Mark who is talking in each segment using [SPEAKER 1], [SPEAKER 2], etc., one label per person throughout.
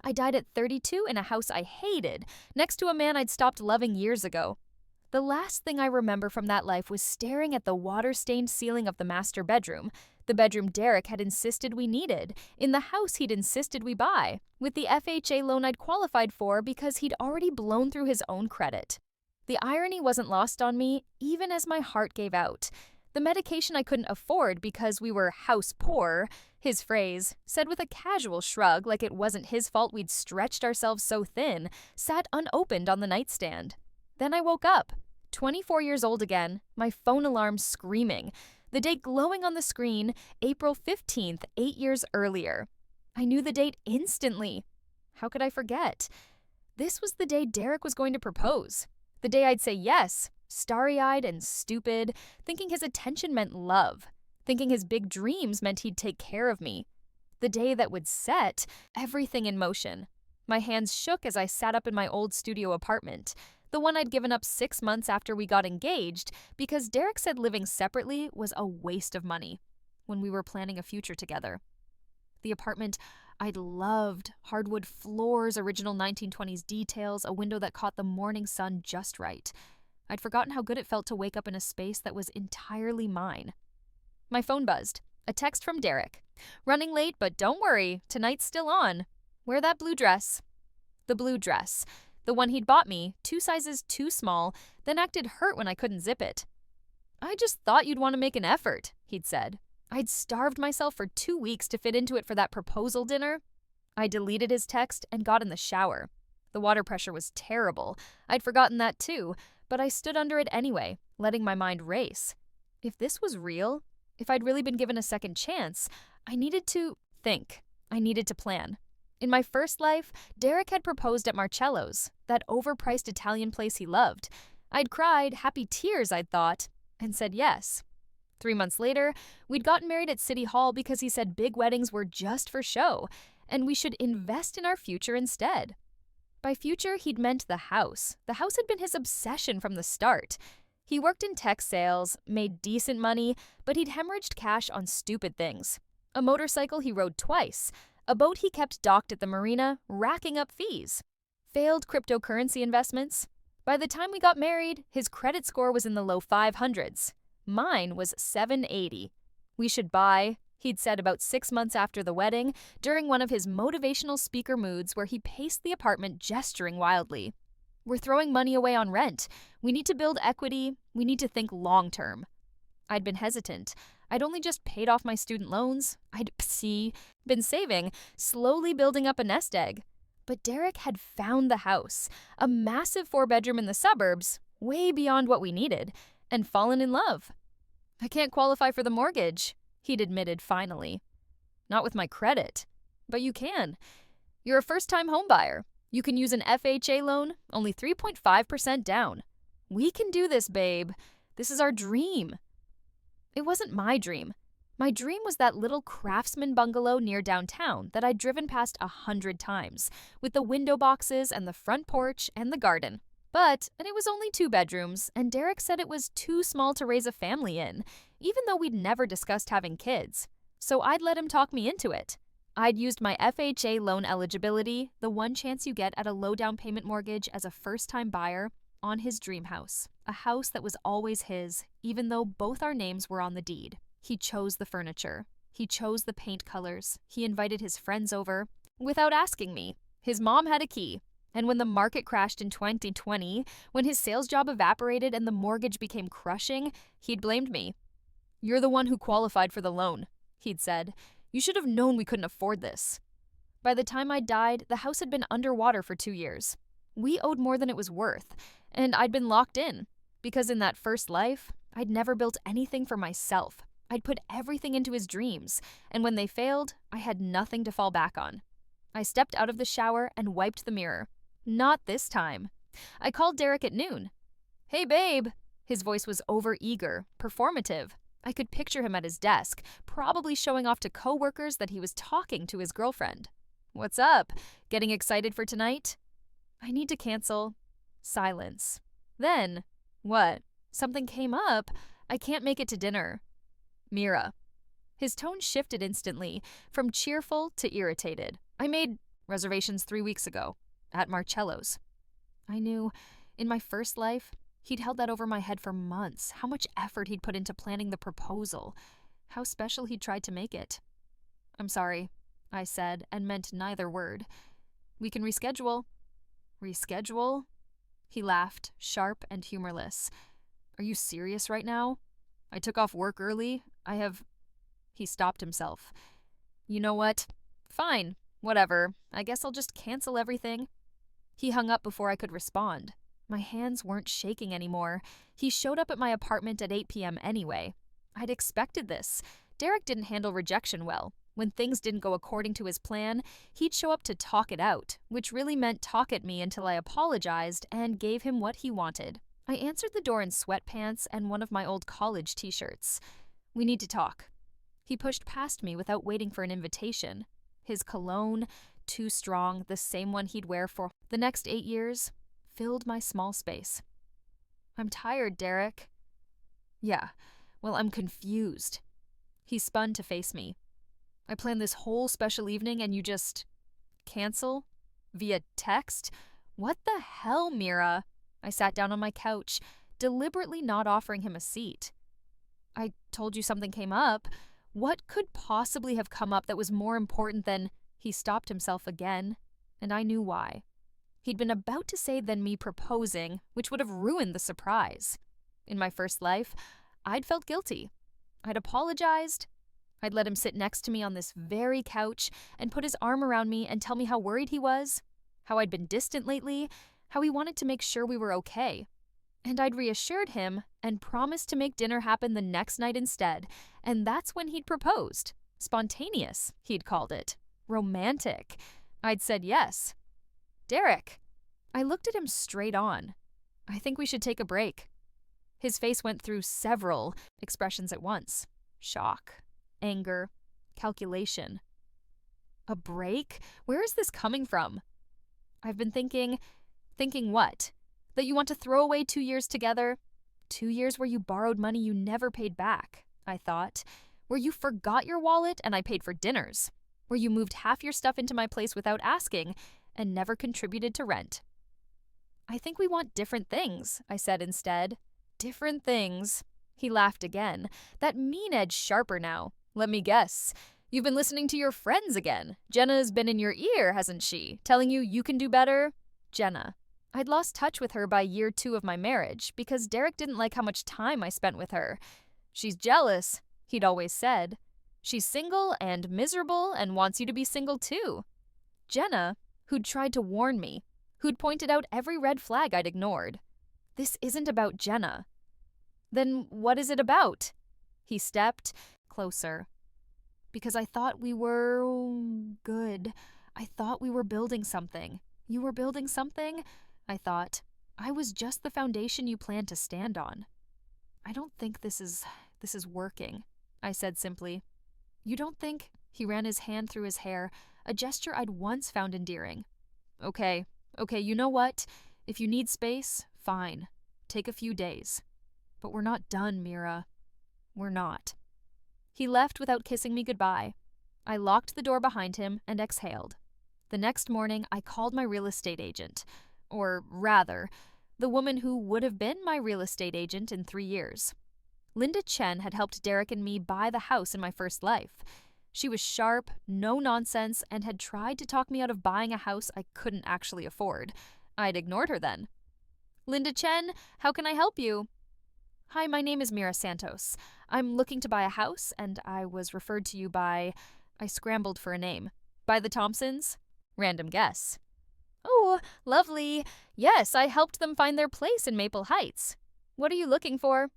[SPEAKER 1] I died at 32 in a house I hated, next to a man I'd stopped loving years ago. The last thing I remember from that life was staring at the water-stained ceiling of the master bedroom, the bedroom Derek had insisted we needed, in the house he'd insisted we buy, with the FHA loan I'd qualified for because he'd already blown through his own credit. The irony wasn't lost on me, even as my heart gave out. The medication I couldn't afford because we were house poor, his phrase, said with a casual shrug like it wasn't his fault we'd stretched ourselves so thin, sat unopened on the nightstand. Then I woke up, 24 years old again, my phone alarm screaming, the date glowing on the screen, April 15th, 8 years earlier. I knew the date instantly. How could I forget? This was the day Derek was going to propose. The day I'd say yes, starry-eyed and stupid, thinking his attention meant love, thinking his big dreams meant he'd take care of me. The day that would set everything in motion. My hands shook as I sat up in my old studio apartment, the one I'd given up 6 months after we got engaged because Derek said living separately was a waste of money when we were planning a future together. The apartment I'd loved, hardwood floors, original 1920s details, a window that caught the morning sun just right. I'd forgotten how good it felt to wake up in a space that was entirely mine. My phone buzzed. A text from Derek. Running late, but don't worry, tonight's still on. Wear that blue dress. The blue dress. The one he'd bought me, 2 sizes too small, then acted hurt when I couldn't zip it. I just thought you'd want to make an effort, he'd said. I'd starved myself for 2 weeks to fit into it for that proposal dinner. I deleted his text and got in the shower. The water pressure was terrible. I'd forgotten that too, but I stood under it anyway, letting my mind race. If this was real, if I'd really been given a second chance, I needed to think. I needed to plan. In my first life, Derek had proposed at Marcello's, that overpriced Italian place he loved. I'd cried happy tears, I'd thought, and said yes. 3 months later, we'd gotten married at City Hall because he said big weddings were just for show, and we should invest in our future instead. By future, he'd meant the house. The house had been his obsession from the start. He worked in tech sales, made decent money, but he'd hemorrhaged cash on stupid things. A motorcycle he rode twice, a boat he kept docked at the marina, racking up fees. Failed cryptocurrency investments. By the time we got married, his credit score was in the low 500s. Mine was 780. We should buy, he'd said about 6 months after the wedding, during one of his motivational speaker moods where he paced the apartment gesturing wildly. We're throwing money away on rent. We need to build equity. We need to think long-term. I'd been hesitant. I'd only just paid off my student loans. I'd been saving, slowly building up a nest egg. But Derek had found the house, a massive 4-bedroom in the suburbs, way beyond what we needed, and fallen in love. I can't qualify for the mortgage, he'd admitted finally. Not with my credit. But you can. You're a first-time homebuyer. You can use an FHA loan, only 3.5% down. We can do this, babe. This is our dream. It wasn't my dream. My dream was that little craftsman bungalow near downtown that I'd driven past 100 times, with the window boxes and the front porch and the garden. And it was only 2 bedrooms, and Derek said it was too small to raise a family in, even though we'd never discussed having kids. So I'd let him talk me into it. I'd used my FHA loan eligibility, the one chance you get at a low down payment mortgage as a first-time buyer, on his dream house, a house that was always his, even though both our names were on the deed. He chose the furniture. He chose the paint colors. He invited his friends over, without asking me. His mom had a key. And when the market crashed in 2020, when his sales job evaporated and the mortgage became crushing, he'd blamed me. You're the one who qualified for the loan, he'd said. You should have known we couldn't afford this. By the time I died, the house had been underwater for 2 years. We owed more than it was worth, and I'd been locked in, because in that first life, I'd never built anything for myself. I'd put everything into his dreams, and when they failed, I had nothing to fall back on. I stepped out of the shower and wiped the mirror. Not this time. I called Derek at noon. Hey, babe. His voice was over-eager, performative. I could picture him at his desk, probably showing off to coworkers that he was talking to his girlfriend. What's up? Getting excited for tonight? I need to cancel. Silence. Then, what? Something came up. I can't make it to dinner. Mira. His tone shifted instantly, from cheerful to irritated. I made Reservations 3 weeks ago. At Marcello's. I knew, in my first life, he'd held that over my head for months. How much effort he'd put into planning the proposal. How special he'd tried to make it. I'm sorry, I said, and meant neither word. We can reschedule. Reschedule? He laughed, sharp and humorless. Are you serious right now? I took off work early. He stopped himself. You know what? Fine. Whatever. I guess I'll just cancel everything. He hung up before I could respond. My hands weren't shaking anymore. He showed up at my apartment at 8 p.m. anyway. I'd expected this. Derek didn't handle rejection well. When things didn't go according to his plan, he'd show up to talk it out, which really meant talk at me until I apologized and gave him what he wanted. I answered the door in sweatpants and one of my old college t-shirts. We need to talk. He pushed past me without waiting for an invitation. His cologne, too strong, the same one he'd wear for the next 8 years, filled my small space. I'm tired, Derek. Yeah, well, I'm confused. He spun to face me. I planned this whole special evening and you just cancel? Via text? What the hell, Mira? I sat down on my couch, deliberately not offering him a seat. I told you something came up. What could possibly have come up that was more important than... He stopped himself again, and I knew why. He'd been about to say than me proposing, which would have ruined the surprise. In my first life, I'd felt guilty. I'd apologized. I'd let him sit next to me on this very couch and put his arm around me and tell me how worried he was, how I'd been distant lately, how he wanted to make sure we were okay. And I'd reassured him and promised to make dinner happen the next night instead, and that's when he'd proposed. Spontaneous, he'd called it. Romantic. I'd said yes. Derek. I looked at him straight on. I think we should take a break. His face went through several expressions at once. Shock, anger, calculation. A break? Where is this coming from? I've been thinking what? That you want to throw away 2 years together? 2 years where you borrowed money you never paid back, I thought. Where you forgot your wallet and I paid for dinners. Where you moved half your stuff into my place without asking and never contributed to rent. I think we want different things, I said instead. Different things. He laughed again, that mean edge sharper now. Let me guess. You've been listening to your friends again. Jenna's been in your ear, hasn't she? Telling you can do better? Jenna. I'd lost touch with her by year 2 of my marriage because Derek didn't like how much time I spent with her. She's jealous, he'd always said. She's single and miserable and wants you to be single too. Jenna, who'd tried to warn me, who'd pointed out every red flag I'd ignored. This isn't about Jenna. Then what is it about? He stepped closer. Because I thought we were good. I thought we were building something. You were building something? I thought. I was just the foundation you planned to stand on. I don't think this is working, I said simply. You don't think? He ran his hand through his hair, a gesture I'd once found endearing. Okay, you know what? If you need space, fine. Take a few days. But we're not done, Mira. We're not. He left without kissing me goodbye. I locked the door behind him and exhaled. The next morning, I called my real estate agent. Or rather, the woman who would have been my real estate agent in 3 years. Linda Chen had helped Derek and me buy the house in my first life. She was sharp, no nonsense, and had tried to talk me out of buying a house I couldn't actually afford. I'd ignored her then. Linda Chen, how can I help you? Hi, my name is Mira Santos. I'm looking to buy a house, and I was referred to you by... I scrambled for a name. By the Thompsons? Random guess. Oh, lovely. Yes, I helped them find their place in Maple Heights. What are you looking for?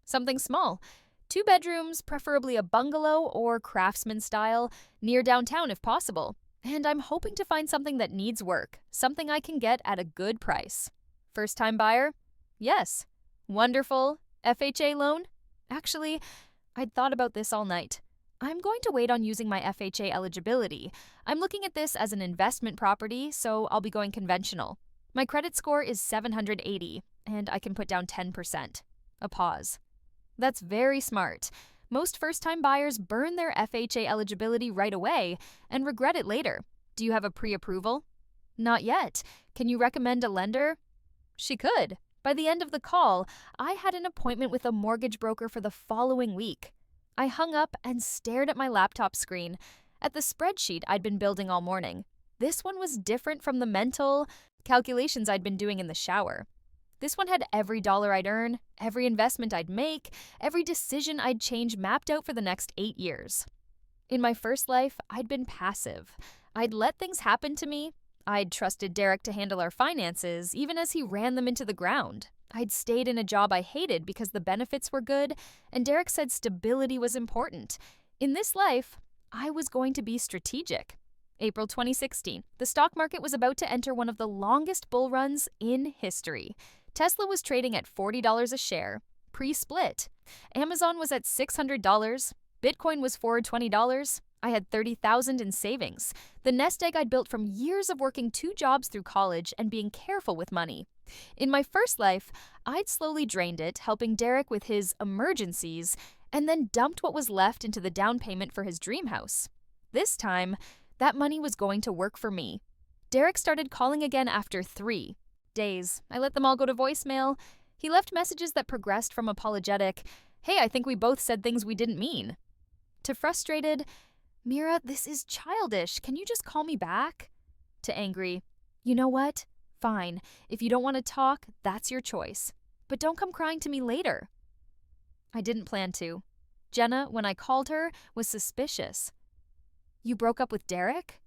[SPEAKER 1] Something small. 2 bedrooms, preferably a bungalow or craftsman style, near downtown if possible. And I'm hoping to find something that needs work, something I can get at a good price. First-time buyer? Yes. Wonderful. FHA loan? Actually, I'd thought about this all night. I'm going to wait on using my FHA eligibility. I'm looking at this as an investment property, so I'll be going conventional. My credit score is 780, and I can put down 10%. A pause. That's very smart. Most first-time buyers burn their FHA eligibility right away and regret it later. Do you have a pre-approval? Not yet. Can you recommend a lender? She could. By the end of the call, I had an appointment with a mortgage broker for the following week. I hung up and stared at my laptop screen, at the spreadsheet I'd been building all morning. This one was different from the mental calculations I'd been doing in the shower. This one had every dollar I'd earn, every investment I'd make, every decision I'd change mapped out for the next 8 years. In my first life, I'd been passive. I'd let things happen to me. I'd trusted Derek to handle our finances, even as he ran them into the ground. I'd stayed in a job I hated because the benefits were good, and Derek said stability was important. In this life, I was going to be strategic. April 2016, the stock market was about to enter one of the longest bull runs in history. Tesla was trading at $40 a share, pre-split. Amazon was at $600. Bitcoin was $420. I had $30,000 in savings, the nest egg I'd built from years of working 2 jobs through college and being careful with money. In my first life, I'd slowly drained it, helping Derek with his emergencies, and then dumped what was left into the down payment for his dream house. This time, that money was going to work for me. Derek started calling again after 3 days. I let them all go to voicemail. He left messages that progressed from apologetic, "Hey, I think we both said things we didn't mean," to frustrated, "Mira, this is childish. Can you just call me back?" to angry, "You know what? Fine. If you don't want to talk, that's your choice. But don't come crying to me later." I didn't plan to. Jenna, when I called her, was suspicious. "You broke up with Derek?"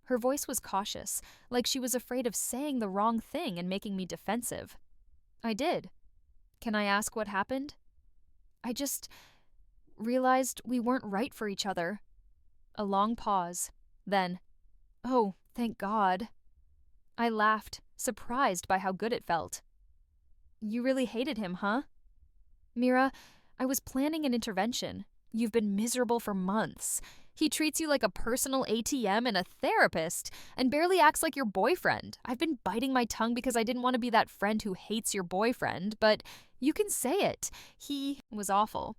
[SPEAKER 1] Her voice was cautious, like she was afraid of saying the wrong thing and making me defensive. I did. "Can I ask what happened?" "I just realized we weren't right for each other." A long pause. Then, "Oh, thank God." I laughed, surprised by how good it felt. "You really hated him, huh?" "Mira, I was planning an intervention. You've been miserable for months. He treats you like a personal ATM and a therapist, and barely acts like your boyfriend. I've been biting my tongue because I didn't want to be that friend who hates your boyfriend, but you can say it. He was awful.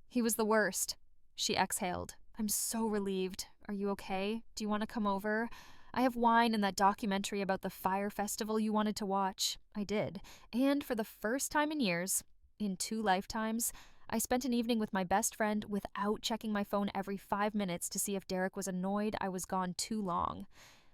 [SPEAKER 1] He was the worst." She exhaled. "I'm so relieved. Are you okay? Do you want to come over? I have wine and that documentary about the fire festival you wanted to watch." I did. And for the first time in years, in 2 lifetimes, I spent an evening with my best friend without checking my phone every 5 minutes to see if Derek was annoyed I was gone too long.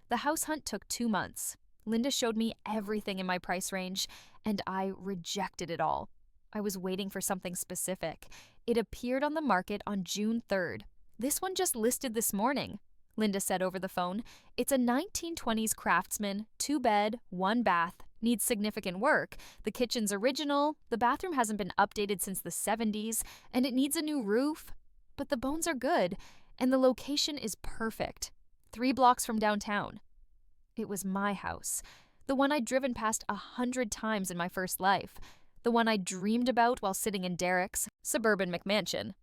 [SPEAKER 1] The house hunt took 2 months. Linda showed me everything in my price range, and I rejected it all. I was waiting for something specific. It appeared on the market on June 3rd. "This one just listed this morning," Linda said over the phone. "It's a 1920s Craftsman, 2-bed, 1 bath. Needs significant work. The kitchen's original, the bathroom hasn't been updated since the 70s, and it needs a new roof. But the bones are good, and the location is perfect. 3 blocks from downtown." It was my house, the one I'd driven past 100 times in my first life, the one I dreamed about while sitting in Derek's suburban McMansion.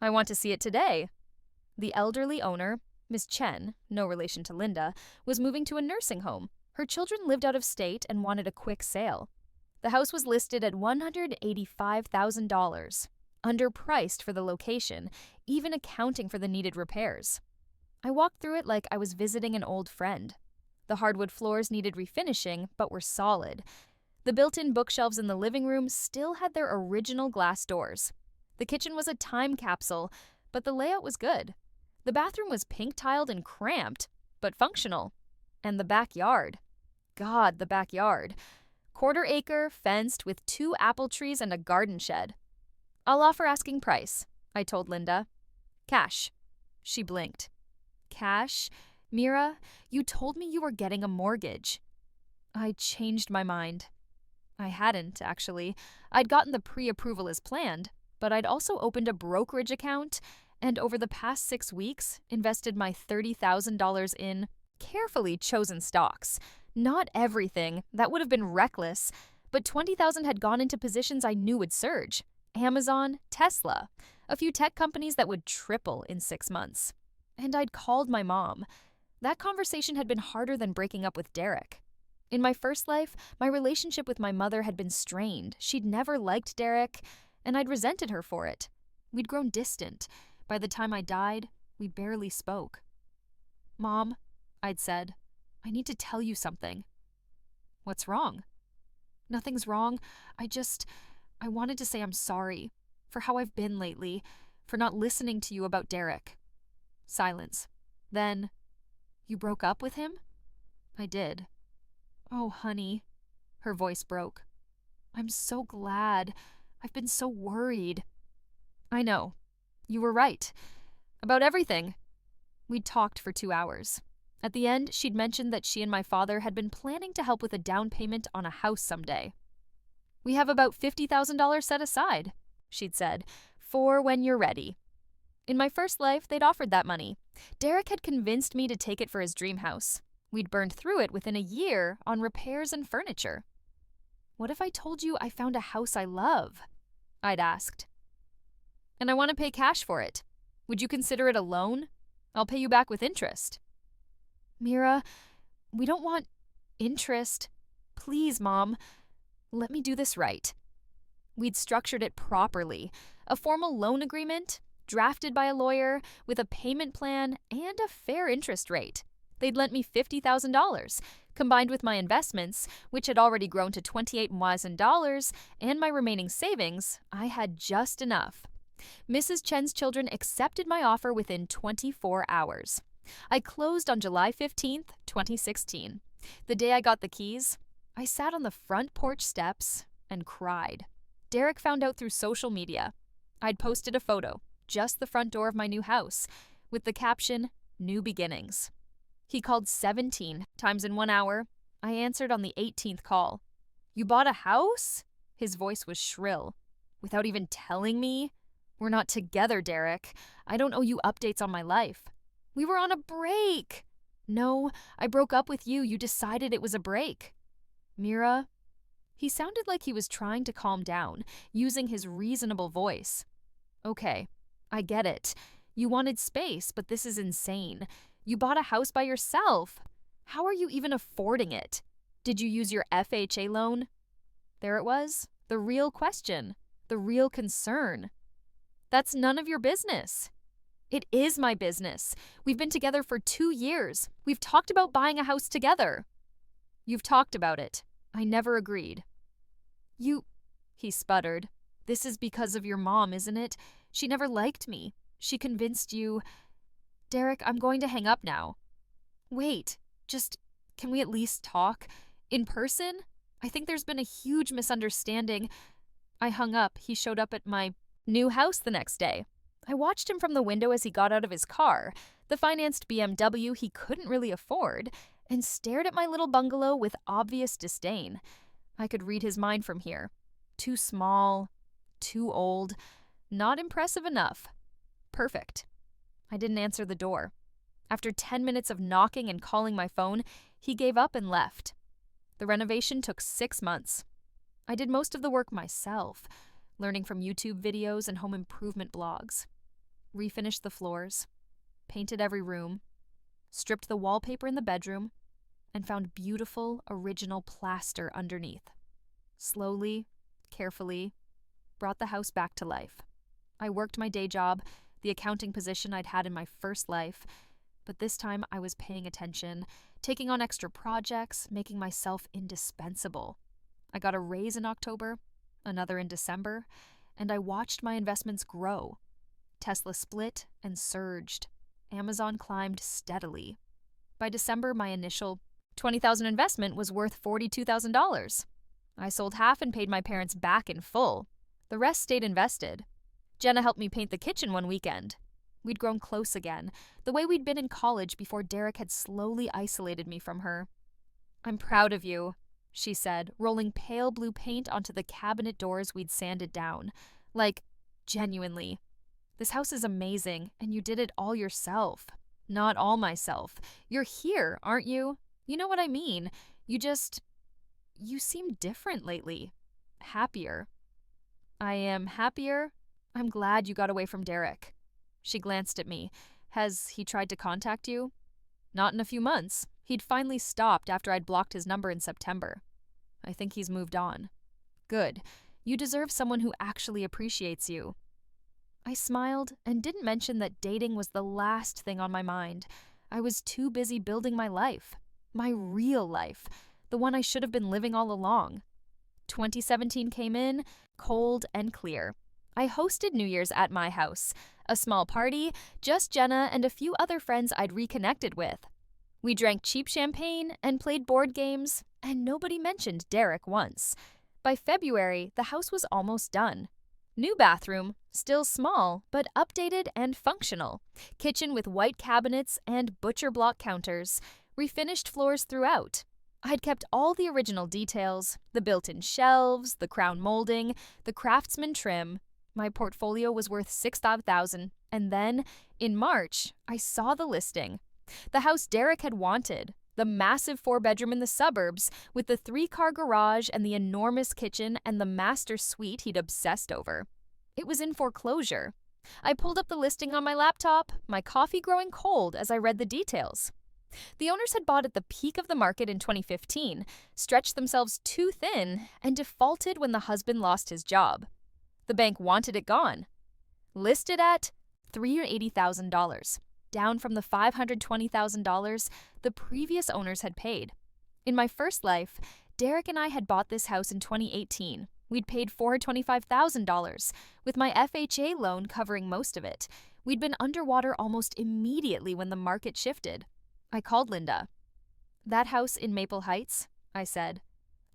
[SPEAKER 1] "I want to see it today." The elderly owner, Miss Chen, no relation to Linda, was moving to a nursing home. Her children lived out of state and wanted a quick sale. The house was listed at $185,000, underpriced for the location, even accounting for the needed repairs. I walked through it like I was visiting an old friend. The hardwood floors needed refinishing, but were solid. The built-in bookshelves in the living room still had their original glass doors. The kitchen was a time capsule, but the layout was good. The bathroom was pink-tiled and cramped, but functional. And the backyard. God, the backyard. 1/4 acre, fenced, with 2 apple trees and a garden shed. "I'll offer asking price," I told Linda. "Cash." She blinked. "Cash? Mira, you told me you were getting a mortgage." I changed my mind. I hadn't, actually. I'd gotten the pre-approval as planned, but I'd also opened a brokerage account, and over the past 6 weeks, invested my $30,000 in carefully chosen stocks. Not everything, that would have been reckless, but $20,000 had gone into positions I knew would surge. Amazon, Tesla, a few tech companies that would triple in 6 months. And I'd called my mom. That conversation had been harder than breaking up with Derek. In my first life, my relationship with my mother had been strained. She'd never liked Derek, and I'd resented her for it. We'd grown distant. By the time I died, we barely spoke. "Mom, I'd said. I need to tell you something. What's wrong? Nothing's wrong. I wanted to say I'm sorry for how I've been lately, for not listening to you about Derek. Silence. Then, you broke up with him? I did. Oh, honey. Her voice broke. I'm so glad. I've been so worried. I know. You were right. About everything. We'd talked for 2 hours. At the end, she'd mentioned that she and my father had been planning to help with a down payment on a house someday. We have about $50,000 set aside, she'd said, for when you're ready. In my first life, they'd offered that money. Derek had convinced me to take it for his dream house. We'd burned through it within a year on repairs and furniture. What if I told you I found a house I love? I'd asked. And I want to pay cash for it. Would you consider it a loan? I'll pay you back with interest. Mira, we don't want interest. Please, Mom, let me do this right. We'd structured it properly. A formal loan agreement, drafted by a lawyer, with a payment plan and a fair interest rate. They'd lent me $50,000, combined with my investments, which had already grown to $28,000, and my remaining savings, I had just enough. Mrs. Chen's children accepted my offer within 24 hours. I closed on July 15th, 2016. The day I got the keys, I sat on the front porch steps and cried. Derek found out through social media. I'd posted a photo, just the front door of my new house, with the caption, New Beginnings. He called 17 times in 1 hour. I answered on the 18th call. You bought a house? His voice was shrill. Without even telling me? We're not together, Derek. I don't owe you updates on my life. We were on a break. No, I broke up with you. You decided it was a break. Mira? He sounded like he was trying to calm down, using his reasonable voice. Okay, I get it. You wanted space, but this is insane. You bought a house by yourself. How are you even affording it? Did you use your FHA loan? There it was, the real question, the real concern. That's none of your business. It is my business. We've been together for 2 years. We've talked about buying a house together. You've talked about it. I never agreed. He sputtered. This is because of your mom, isn't it? She never liked me. She convinced you. Derek, I'm going to hang up now. Wait, can we at least talk? In person? I think there's been a huge misunderstanding. I hung up. He showed up at my new house the next day. I watched him from the window as he got out of his car, the financed BMW he couldn't really afford, and stared at my little bungalow with obvious disdain. I could read his mind from here. Too small, too old, not impressive enough. Perfect. I didn't answer the door. After 10 minutes of knocking and calling my phone, he gave up and left. The renovation took 6 months. I did most of the work myself, learning from YouTube videos and home improvement blogs. Refinished the floors, painted every room, stripped the wallpaper in the bedroom, and found beautiful, original plaster underneath. Slowly, carefully, brought the house back to life. I worked my day job, the accounting position I'd had in my first life, but this time I was paying attention, taking on extra projects, making myself indispensable. I got a raise in October, another in December, and I watched my investments grow. Tesla split and surged. Amazon climbed steadily. By December, my initial $20,000 investment was worth $42,000. I sold half and paid my parents back in full. The rest stayed invested. Jenna helped me paint the kitchen one weekend. We'd grown close again, the way we'd been in college before Derek had slowly isolated me from her. I'm proud of you, she said, rolling pale blue paint onto the cabinet doors we'd sanded down. Like, genuinely. This house is amazing, and you did it all yourself. Not all myself. You're here, aren't you? You know what I mean. You seem different lately. Happier. I am happier. I'm glad you got away from Derek. She glanced at me. Has he tried to contact you? Not in a few months. He'd finally stopped after I'd blocked his number in September. I think he's moved on. Good. You deserve someone who actually appreciates you. I smiled and didn't mention that dating was the last thing on my mind. I was too busy building my life. My real life. The one I should have been living all along. 2017 came in, cold and clear. I hosted New Year's at my house. A small party, just Jenna and a few other friends I'd reconnected with. We drank cheap champagne and played board games, and nobody mentioned Derek once. By February, the house was almost done. New bathroom, still small, but updated and functional. Kitchen with white cabinets and butcher block counters. Refinished floors throughout. I'd kept all the original details, the built-in shelves, the crown molding, the craftsman trim. My portfolio was worth $6,000, and then, in March, I saw the listing. The house Derek had wanted, the massive 4-bedroom in the suburbs, with the 3-car garage and the enormous kitchen and the master suite he'd obsessed over. It was in foreclosure. I pulled up the listing on my laptop, my coffee growing cold as I read the details. The owners had bought at the peak of the market in 2015, stretched themselves too thin, and defaulted when the husband lost his job. The bank wanted it gone. Listed at $380,000. Down from the $520,000 the previous owners had paid. In my first life, Derek and I had bought this house in 2018. We'd paid $425,000, with my FHA loan covering most of it. We'd been underwater almost immediately when the market shifted. I called Linda. "That house in Maple Heights," I said.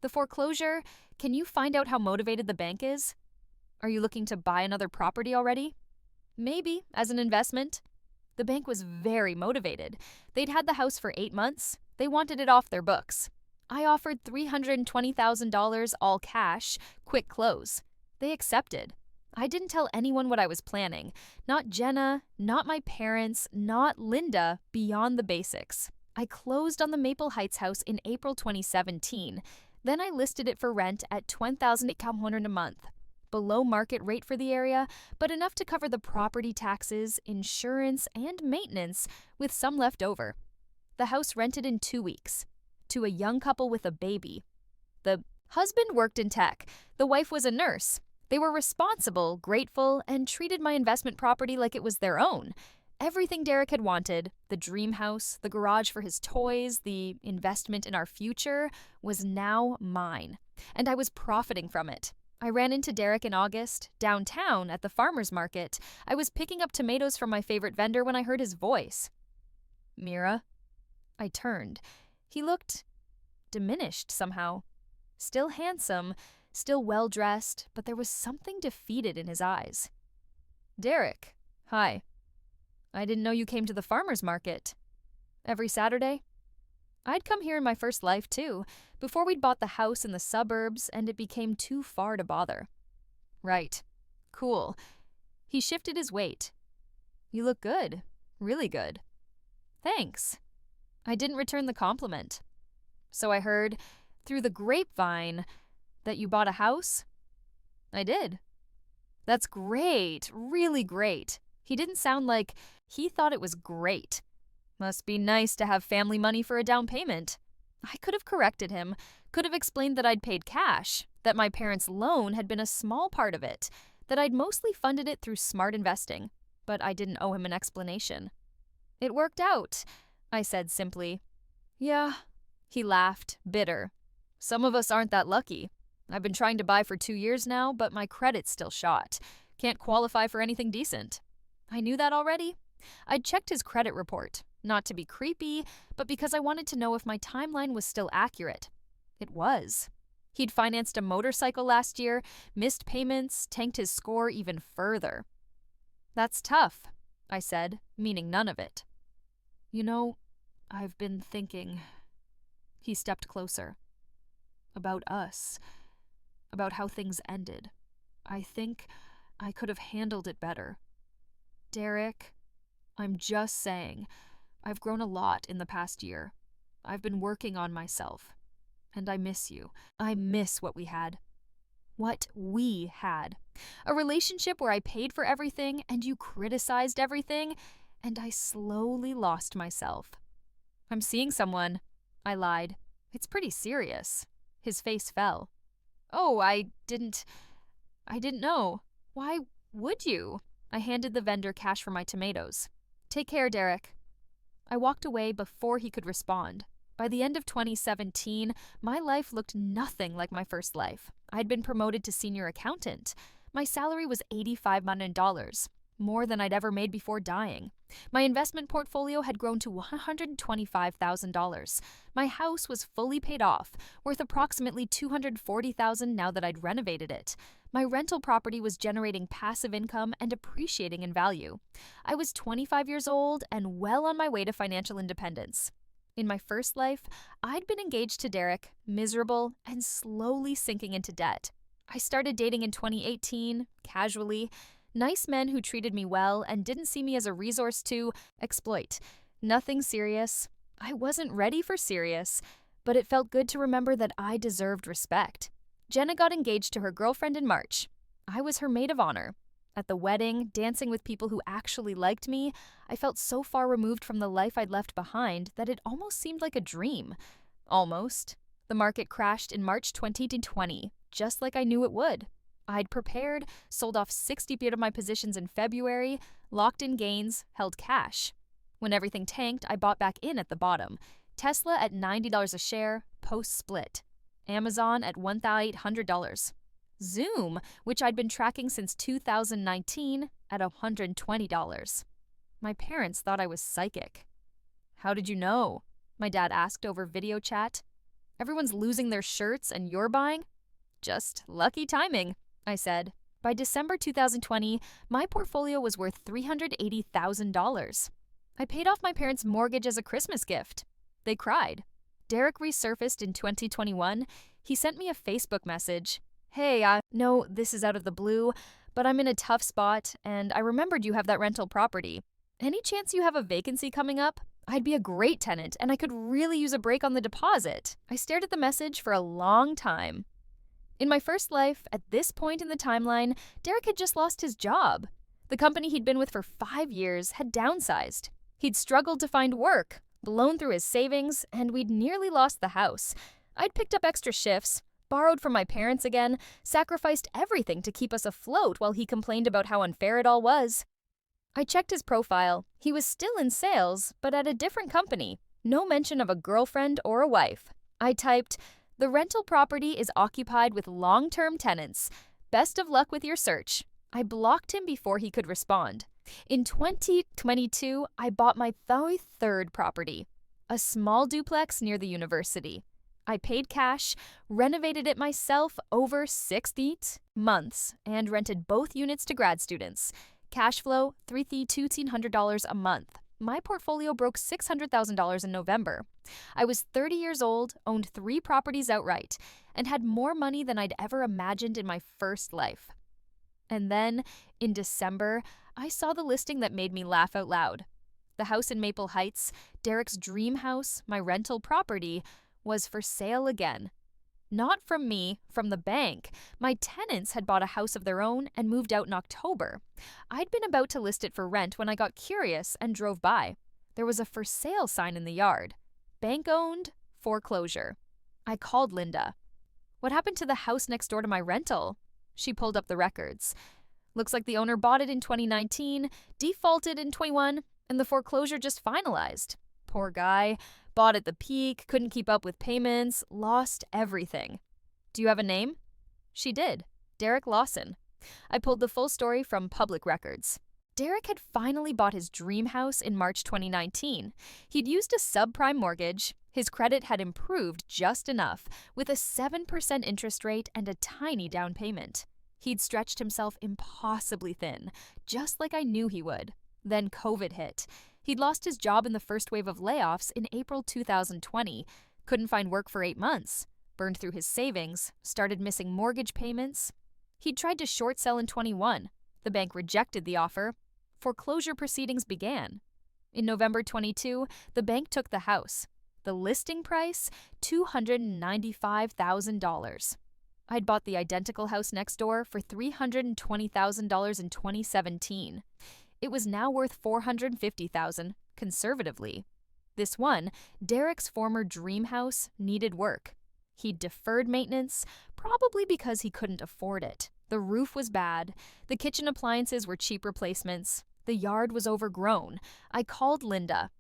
[SPEAKER 1] "The foreclosure, can you find out how motivated the bank is? Are you looking to buy another property already?" "Maybe, as an investment." The bank was very motivated. They'd had the house for 8 months. They wanted it off their books. I offered $320,000 all cash, quick close. They accepted. I didn't tell anyone what I was planning. Not Jenna, not my parents, not Linda, beyond the basics. I closed on the Maple Heights house in April 2017. Then I listed it for rent at $20,800 a month. Below market rate for the area, but enough to cover the property taxes, insurance, and maintenance, with some left over. The house rented in 2 weeks. To a young couple with a baby. The husband worked in tech. The wife was a nurse. They were responsible, grateful, and treated my investment property like it was their own. Everything Derek had wanted, the dream house, the garage for his toys, the investment in our future, was now mine. And I was profiting from it. I ran into Derek in August, downtown at the farmer's market. I was picking up tomatoes from my favorite vendor when I heard his voice. "Mira?" I turned. He looked diminished somehow. Still handsome, still well-dressed, but there was something defeated in his eyes. "Derek, hi. I didn't know you came to the farmer's market. Every Saturday?" I'd come here in my first life, too, before we'd bought the house in the suburbs and it became too far to bother. "Right. Cool." He shifted his weight. "You look good. Really good." "Thanks." I didn't return the compliment. "So I heard, through the grapevine, that you bought a house?" "I did." "That's great. Really great." He didn't sound like he thought it was great. Must be nice to have family money for a down payment. I could have corrected him, could have explained that I'd paid cash, that my parents' loan had been a small part of it, that I'd mostly funded it through smart investing, but I didn't owe him an explanation. "It worked out," I said simply. "Yeah." He laughed, bitter. "Some of us aren't that lucky. I've been trying to buy for 2 years now, but my credit's still shot. Can't qualify for anything decent." I knew that already. I'd checked his credit report, not to be creepy, but because I wanted to know if my timeline was still accurate. It was. He'd financed a motorcycle last year, missed payments, tanked his score even further. "That's tough," I said, meaning none of it. "You know, I've been thinking." He stepped closer. "About us. About how things ended. I think I could have handled it better. Derek, I'm just saying, I've grown a lot in the past year. I've been working on myself. And I miss you. I miss what we had. What we had. A relationship where I paid for everything and you criticized everything, and I slowly lost myself." "I'm seeing someone," I lied. "It's pretty serious." His face fell. "Oh, I didn't know. Why would you?" I handed the vendor cash for my tomatoes. "Take care, Derek." I walked away before he could respond. By the end of 2017, my life looked nothing like my first life. I'd been promoted to senior accountant. My salary was $85 million, more than I'd ever made before dying. My investment portfolio had grown to $125,000. My house was fully paid off, worth approximately $240,000 now that I'd renovated it. My rental property was generating passive income and appreciating in value. I was 25 years old and well on my way to financial independence. In my first life, I'd been engaged to Derek, miserable, and slowly sinking into debt. I started dating in 2018, casually. Nice men who treated me well and didn't see me as a resource to exploit. Nothing serious. I wasn't ready for serious, but it felt good to remember that I deserved respect. Jenna got engaged to her girlfriend in March. I was her maid of honor. At the wedding, dancing with people who actually liked me, I felt so far removed from the life I'd left behind that it almost seemed like a dream. Almost. The market crashed in March 2020, just like I knew it would. I'd prepared, sold off 60% of my positions in February, locked in gains, held cash. When everything tanked, I bought back in at the bottom. Tesla at $90 a share, post-split. Amazon at $1,800. Zoom, which I'd been tracking since 2019, at $120. My parents thought I was psychic. "How did you know?" my dad asked over video chat. "Everyone's losing their shirts and you're buying?" "Just lucky timing," I said. By December 2020, my portfolio was worth $380,000. I paid off my parents' mortgage as a Christmas gift. They cried. Derek resurfaced in 2021. He sent me a Facebook message. "Hey, no, this is out of the blue, but I'm in a tough spot, and I remembered you have that rental property. Any chance you have a vacancy coming up? I'd be a great tenant, and I could really use a break on the deposit." I stared at the message for a long time. In my first life, at this point in the timeline, Derek had just lost his job. The company he'd been with for 5 years had downsized. He'd struggled to find work, blown through his savings, and we'd nearly lost the house. I'd picked up extra shifts, borrowed from my parents again, sacrificed everything to keep us afloat while he complained about how unfair it all was. I checked his profile. He was still in sales, but at a different company. No mention of a girlfriend or a wife. I typed, "The rental property is occupied with long-term tenants. Best of luck with your search." I blocked him before he could respond. In 2022, I bought my third property, a small duplex near the university. I paid cash, renovated it myself over 60 months, and rented both units to grad students. Cash flow, $1,300 a month. My portfolio broke $600,000 in November. I was 30 years old, owned 3 properties outright, and had more money than I'd ever imagined in my first life. And then, in December, I saw the listing that made me laugh out loud. The house in Maple Heights, Derek's dream house, my rental property, was for sale again. Not from me, from the bank. My tenants had bought a house of their own and moved out in October. I'd been about to list it for rent when I got curious and drove by. There was a for sale sign in the yard. Bank-owned, foreclosure. I called Linda. "What happened to the house next door to my rental?" She pulled up the records. "Looks like the owner bought it in 2019, defaulted in 21, and the foreclosure just finalized. Poor guy. Bought at the peak, couldn't keep up with payments, lost everything. Do you have a name?" She did. Derek Lawson. I pulled the full story from public records. Derek had finally bought his dream house in March 2019. He'd used a subprime mortgage. His credit had improved just enough, with a 7% interest rate and a tiny down payment. He'd stretched himself impossibly thin, just like I knew he would. Then COVID hit. He'd lost his job in the first wave of layoffs in April 2020, couldn't find work for 8 months, burned through his savings, started missing mortgage payments. He'd tried to short sell in 21. The bank rejected the offer. Foreclosure proceedings began. In November 22, the bank took the house. The listing price, $295,000. I'd bought the identical house next door for $320,000 in 2017. It was now worth $450,000, conservatively. This one, Derek's former dream house, needed work. He'd deferred maintenance, probably because he couldn't afford it. The roof was bad. The kitchen appliances were cheap replacements. The yard was overgrown. I called Linda.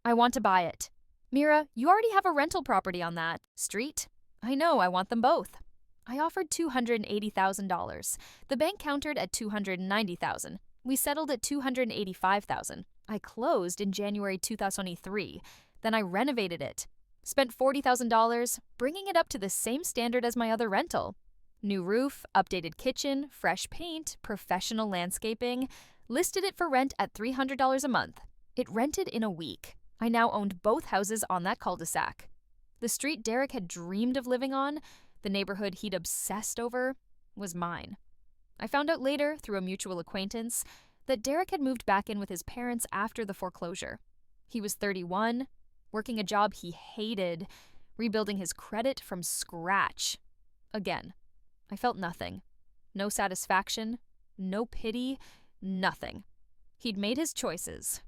[SPEAKER 1] I want to buy it. Mira, you already have a rental property on that street. I know, I want them both. I offered $280,000. The bank countered at $290,000. We settled at $285,000. I closed in January 2023. Then I renovated it. Spent $40,000, bringing it up to the same standard as my other rental. New roof, updated kitchen, fresh paint, professional landscaping. Listed it for rent at $300 a month. It rented in a week. I now owned both houses on that cul-de-sac. The street Derek had dreamed of living on, the neighborhood he'd obsessed over, was mine. I found out later, through a mutual acquaintance, that Derek had moved back in with his parents after the foreclosure. He was 31, working a job he hated, rebuilding his credit from scratch. Again, I felt nothing. No satisfaction, no pity, nothing. He'd made his choices,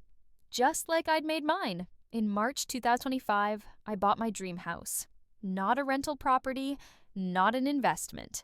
[SPEAKER 1] just like I'd made mine. In March 2025, I bought my dream house. Not a rental property, not an investment.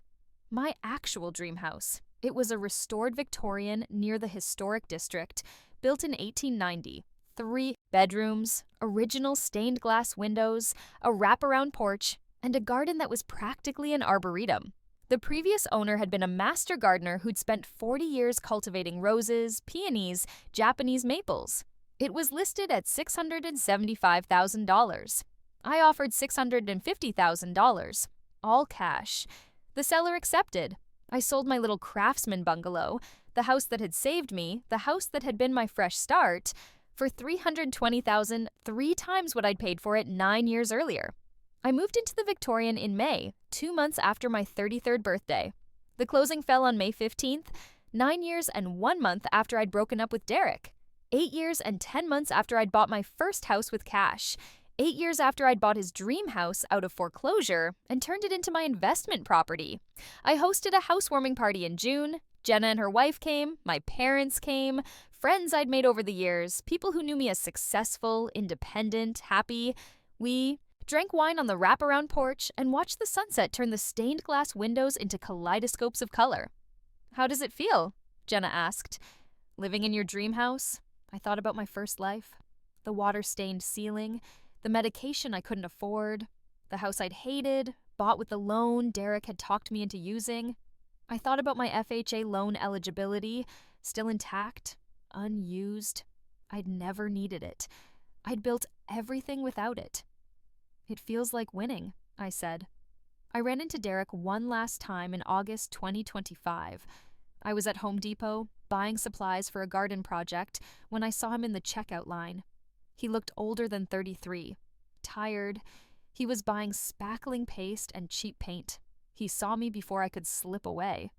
[SPEAKER 1] My actual dream house. It was a restored Victorian near the historic district, built in 1890. 3 bedrooms, original stained glass windows, a wraparound porch, and a garden that was practically an arboretum. The previous owner had been a master gardener who'd spent 40 years cultivating roses, peonies, Japanese maples. It was listed at $675,000. I offered $650,000, all cash. The seller accepted. I sold my little craftsman bungalow, the house that had saved me, the house that had been my fresh start, for $320,000, 3 times what I'd paid for it 9 years earlier. I moved into the Victorian in May, 2 months after my 33rd birthday. The closing fell on May 15th, 9 years and 1 month after I'd broken up with Derek. 8 years and 10 months after I'd bought my first house with cash. 8 years after I'd bought his dream house out of foreclosure and turned it into my investment property. I hosted a housewarming party in June. Jenna and her wife came, my parents came, friends I'd made over the years, people who knew me as successful, independent, happy. We drank wine on the wraparound porch and watched the sunset turn the stained glass windows into kaleidoscopes of color. How does it feel? Jenna asked. Living in your dream house? I thought about my first life. The water-stained ceiling, the medication I couldn't afford, the house I'd hated, bought with the loan Derek had talked me into using. I thought about my FHA loan eligibility, still intact, unused. I'd never needed it. I'd built everything without it. It feels like winning, I said. I ran into Derek one last time in August 2025. I was at Home Depot, buying supplies for a garden project, when I saw him in the checkout line. He looked older than 33, tired. He was buying spackling paste and cheap paint. He saw me before I could slip away.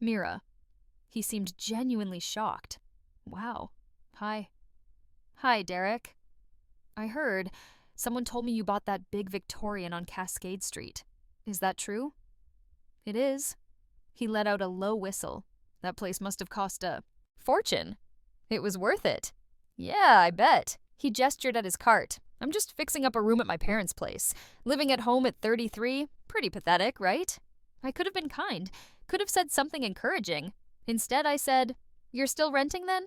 [SPEAKER 1] Mira. He seemed genuinely shocked. Wow. Hi. Hi, Derek. I heard someone told me you bought that big Victorian on Cascade Street. Is that true? It is. He let out a low whistle. That place must have cost a fortune. It was worth it. Yeah, I bet. He gestured at his cart. I'm just fixing up a room at my parents' place. Living at home at 33? Pretty pathetic, right? I could have been kind. Could have said something encouraging. Instead, I said, You're still renting then?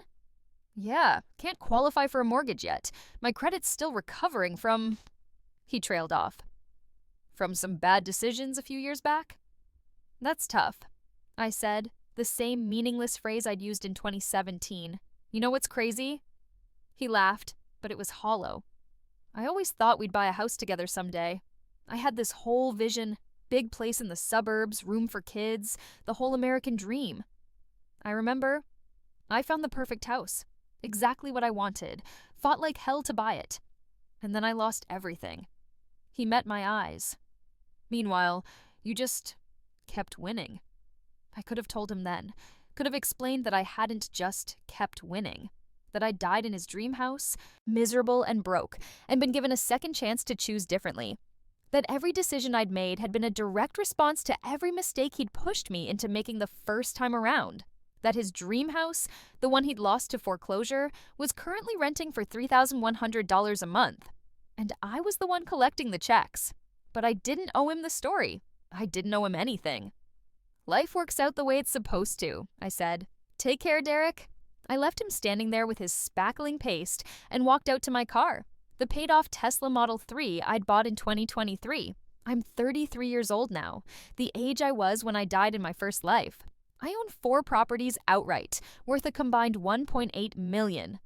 [SPEAKER 1] Yeah, can't qualify for a mortgage yet. My credit's still recovering from… He trailed off. From some bad decisions a few years back? That's tough, I said, the same meaningless phrase I'd used in 2017. You know what's crazy? He laughed, but it was hollow. I always thought we'd buy a house together someday. I had this whole vision, big place in the suburbs, room for kids, the whole American dream. I remember, I found the perfect house, exactly what I wanted, fought like hell to buy it. And then I lost everything. He met my eyes. Meanwhile, you just kept winning. I could have told him then, could have explained that I hadn't just kept winning, that I died in his dream house, miserable and broke, and been given a second chance to choose differently, that every decision I'd made had been a direct response to every mistake he'd pushed me into making the first time around, that his dream house, the one he'd lost to foreclosure, was currently renting for $3,100 a month, and I was the one collecting the checks. But I didn't owe him the story. I didn't owe him anything. Life works out the way it's supposed to, I said. Take care, Derek. I left him standing there with his spackling paste and walked out to my car, the paid-off Tesla Model 3 I'd bought in 2023. I'm 33 years old now, the age I was when I died in my first life. I own 4 properties outright, worth a combined $1.8 million.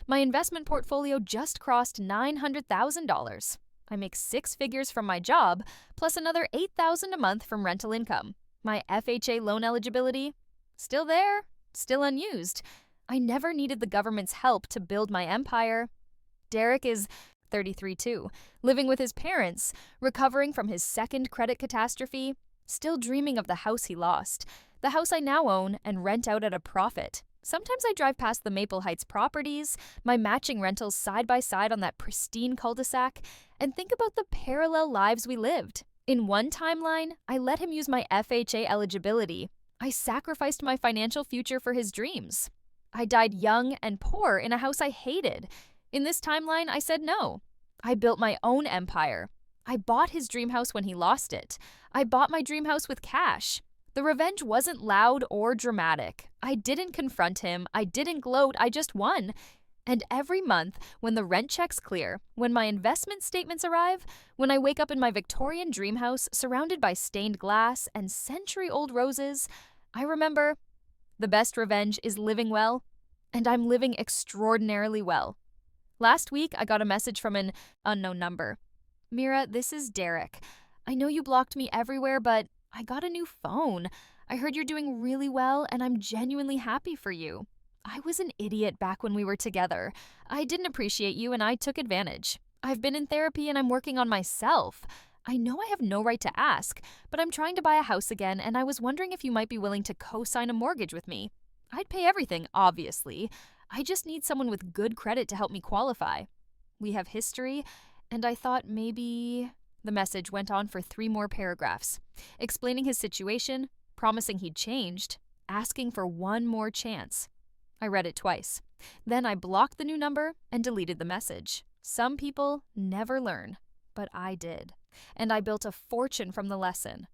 [SPEAKER 1] My investment portfolio just crossed $900,000. I make 6 figures from my job, plus another $8,000 a month from rental income. My FHA loan eligibility? Still there, still unused. I never needed the government's help to build my empire. Derek is 33 too, living with his parents, recovering from his second credit catastrophe, still dreaming of the house he lost, the house I now own and rent out at a profit. Sometimes I drive past the Maple Heights properties, my matching rentals side by side on that pristine cul-de-sac, and think about the parallel lives we lived. In one timeline, I let him use my FHA eligibility. I sacrificed my financial future for his dreams. I died young and poor in a house I hated. In this timeline, I said no. I built my own empire. I bought his dream house when he lost it. I bought my dream house with cash. The revenge wasn't loud or dramatic. I didn't confront him. I didn't gloat. I just won. And every month, when the rent checks clear, when my investment statements arrive, when I wake up in my Victorian dream house surrounded by stained glass and century-old roses, I remember the best revenge is living well, and I'm living extraordinarily well. Last week, I got a message from an unknown number. Mira, this is Derek. I know you blocked me everywhere, but I got a new phone. I heard you're doing really well, and I'm genuinely happy for you. I was an idiot back when we were together. I didn't appreciate you, and I took advantage. I've been in therapy, and I'm working on myself. I know I have no right to ask, but I'm trying to buy a house again, and I was wondering if you might be willing to co-sign a mortgage with me. I'd pay everything, obviously. I just need someone with good credit to help me qualify. We have history, and I thought maybe... The message went on for 3 more paragraphs, explaining his situation, promising he'd changed, asking for one more chance. I read it twice. Then I blocked the new number and deleted the message. Some people never learn, but I did. And I built a fortune from the lesson.